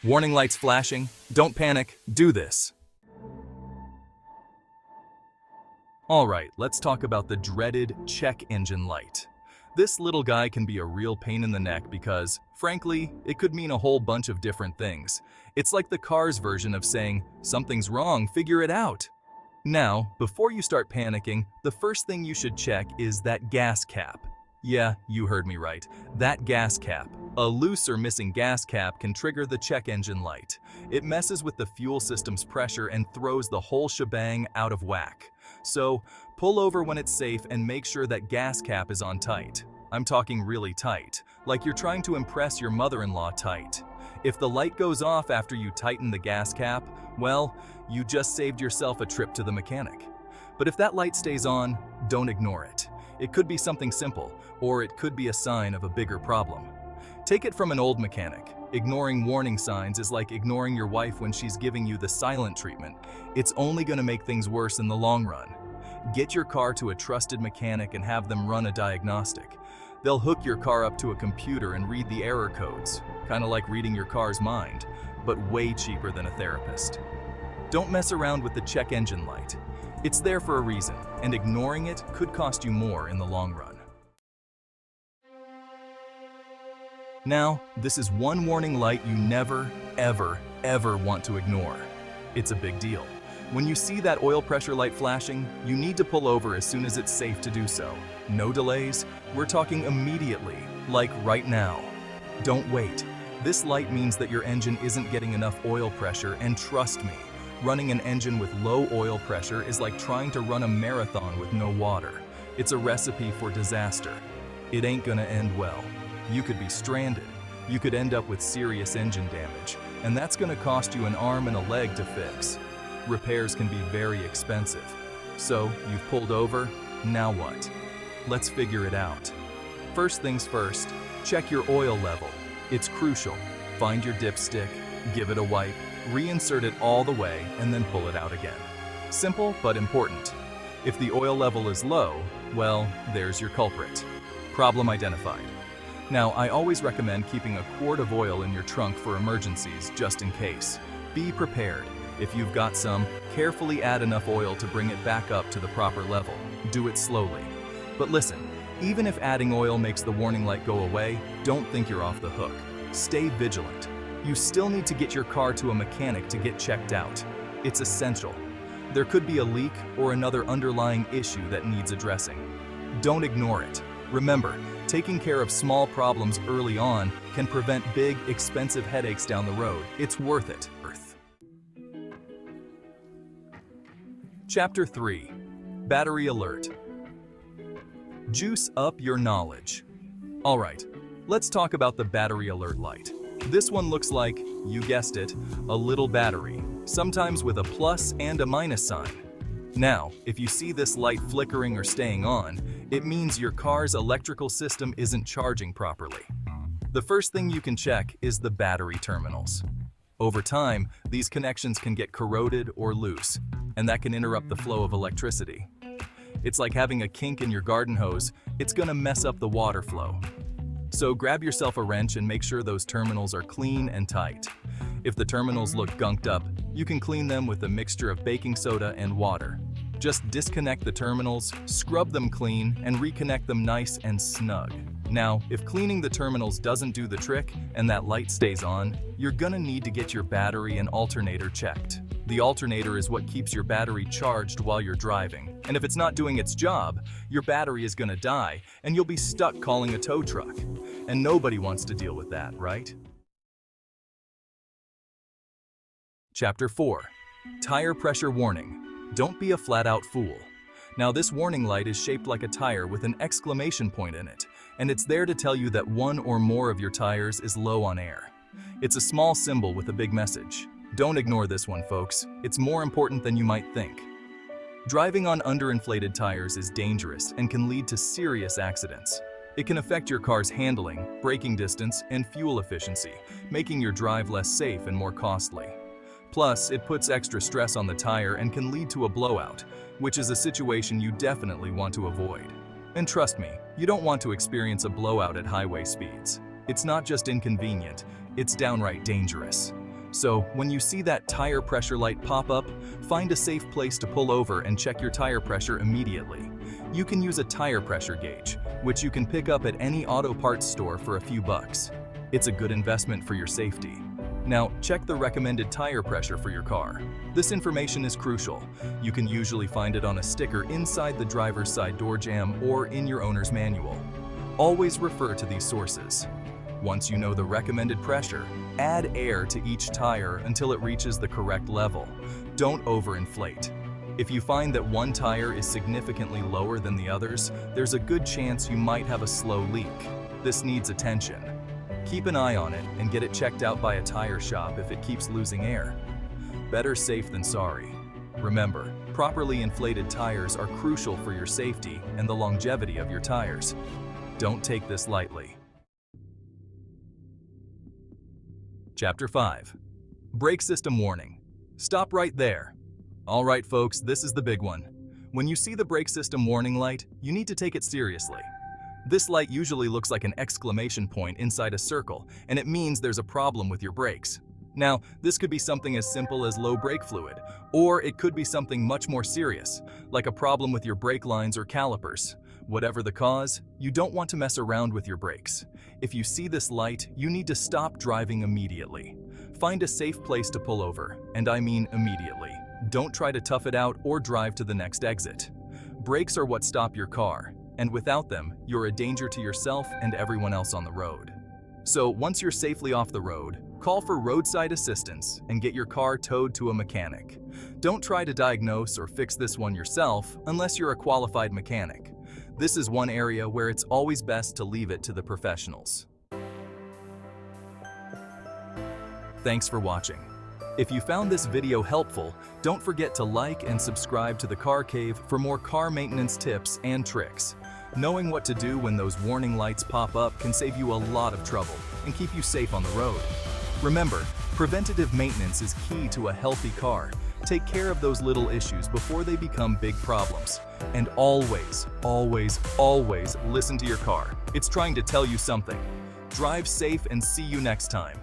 Warning lights flashing. Don't panic. Do this. Alright, let's talk about the dreaded check engine light. This little guy can be a real pain in the neck because, frankly, it could mean a whole bunch of different things. It's like the car's version of saying, "Something's wrong, figure it out." Now, before you start panicking, the first thing you should check is that gas cap. Yeah, you heard me right. That gas cap. A loose or missing gas cap can trigger the check engine light. It messes with the fuel system's pressure and throws the whole shebang out of whack. So, pull over when it's safe and make sure that gas cap is on tight. I'm talking really tight, like you're trying to impress your mother-in-law tight. If the light goes off after you tighten the gas cap, well, you just saved yourself a trip to the mechanic. But if that light stays on, don't ignore it. It could be something simple, or it could be a sign of a bigger problem. Take it from an old mechanic. Ignoring warning signs is like ignoring your wife when she's giving you the silent treatment. It's only going to make things worse in the long run. Get your car to a trusted mechanic and have them run a diagnostic. They'll hook your car up to a computer and read the error codes, kind of like reading your car's mind, but way cheaper than a therapist. Don't mess around with the check engine light. It's there for a reason, and ignoring it could cost you more in the long run. Now, this is one warning light you never, ever want to ignore. It's a big deal. When you see that oil pressure light flashing, you need to pull over as soon as it's safe to do so. No delays, we're talking immediately, like right now. Don't wait. This light means that your engine isn't getting enough oil pressure, and trust me, running an engine with low oil pressure is like trying to run a marathon with no water. It's a recipe for disaster. It ain't gonna end well. You could be stranded. You could end up with serious engine damage, and that's gonna cost you an arm and a leg to fix. Repairs can be very expensive. So, you've pulled over, now what? Let's figure it out. First things first, check your oil level. It's crucial. Find your dipstick, give it a wipe, reinsert it all the way, and then pull it out again. Simple but important. If the oil level is low, well, there's your culprit. Problem identified. Now, I always recommend keeping a quart of oil in your trunk for emergencies, just in case. Be prepared. If you've got some, carefully add enough oil to bring it back up to the proper level. Do it slowly. But listen, even if adding oil makes the warning light go away, don't think you're off the hook. Stay vigilant. You still need to get your car to a mechanic to get checked out. It's essential. There could be a leak or another underlying issue that needs addressing. Don't ignore it. Remember, taking care of small problems early on can prevent big, expensive headaches down the road. It's worth it. Chapter 3. Battery Alert. Juice up your knowledge. Alright, let's talk about the battery alert light. This one looks like, you guessed it, a little battery, sometimes with a plus and a minus sign. Now, if you see this light flickering or staying on, it means your car's electrical system isn't charging properly. The first thing you can check is the battery terminals. Over time, these connections can get corroded or loose, and that can interrupt the flow of electricity. It's like having a kink in your garden hose, it's gonna mess up the water flow. So grab yourself a wrench and make sure those terminals are clean and tight. If the terminals look gunked up, you can clean them with a mixture of baking soda and water. Just disconnect the terminals, scrub them clean, and reconnect them nice and snug. Now, if cleaning the terminals doesn't do the trick and that light stays on, you're gonna need to get your battery and alternator checked. The alternator is what keeps your battery charged while you're driving. And if it's not doing its job, your battery is gonna die and you'll be stuck calling a tow truck. And nobody wants to deal with that, right? Chapter 4. Tire Pressure Warning. Don't be a flat-out fool. Now, this warning light is shaped like a tire with an exclamation point in it, and it's there to tell you that one or more of your tires is low on air. It's a small symbol with a big message. Don't ignore this one, folks. It's more important than you might think. Driving on underinflated tires is dangerous and can lead to serious accidents. It can affect your car's handling, braking distance, and fuel efficiency, making your drive less safe and more costly. Plus, it puts extra stress on the tire and can lead to a blowout, which is a situation you definitely want to avoid. And trust me, you don't want to experience a blowout at highway speeds. It's not just inconvenient, it's downright dangerous. So, when you see that tire pressure light pop up, find a safe place to pull over and check your tire pressure immediately. You can use a tire pressure gauge, which you can pick up at any auto parts store for a few bucks. It's a good investment for your safety. Now, check the recommended tire pressure for your car. This information is crucial. You can usually find it on a sticker inside the driver's side door jamb or in your owner's manual. Always refer to these sources. Once you know the recommended pressure, add air to each tire until it reaches the correct level. Don't overinflate. If you find that one tire is significantly lower than the others, there's a good chance you might have a slow leak. This needs attention. Keep an eye on it and get it checked out by a tire shop if it keeps losing air. Better safe than sorry. Remember, properly inflated tires are crucial for your safety and the longevity of your tires. Don't take this lightly. Chapter 5. Brake System Warning. Stop right there. All right, folks, this is the big one. When you see the brake system warning light, you need to take it seriously. This light usually looks like an exclamation point inside a circle, and it means there's a problem with your brakes. Now, this could be something as simple as low brake fluid, or it could be something much more serious, like a problem with your brake lines or calipers. Whatever the cause, you don't want to mess around with your brakes. If you see this light, you need to stop driving immediately. Find a safe place to pull over, and I mean immediately. Don't try to tough it out or drive to the next exit. Brakes are what stop your car, and without them, you're a danger to yourself and everyone else on the road. So once you're safely off the road, call for roadside assistance and get your car towed to a mechanic. Don't try to diagnose or fix this one yourself unless you're a qualified mechanic. This is one area where it's always best to leave it to the professionals. Thanks for watching. If you found this video helpful, don't forget to like and subscribe to the Car Cave for more car maintenance tips and tricks. Knowing what to do when those warning lights pop up can save you a lot of trouble and keep you safe on the road. Remember, preventative maintenance is key to a healthy car. Take care of those little issues before they become big problems. And always, always, always listen to your car. It's trying to tell you something. Drive safe and see you next time.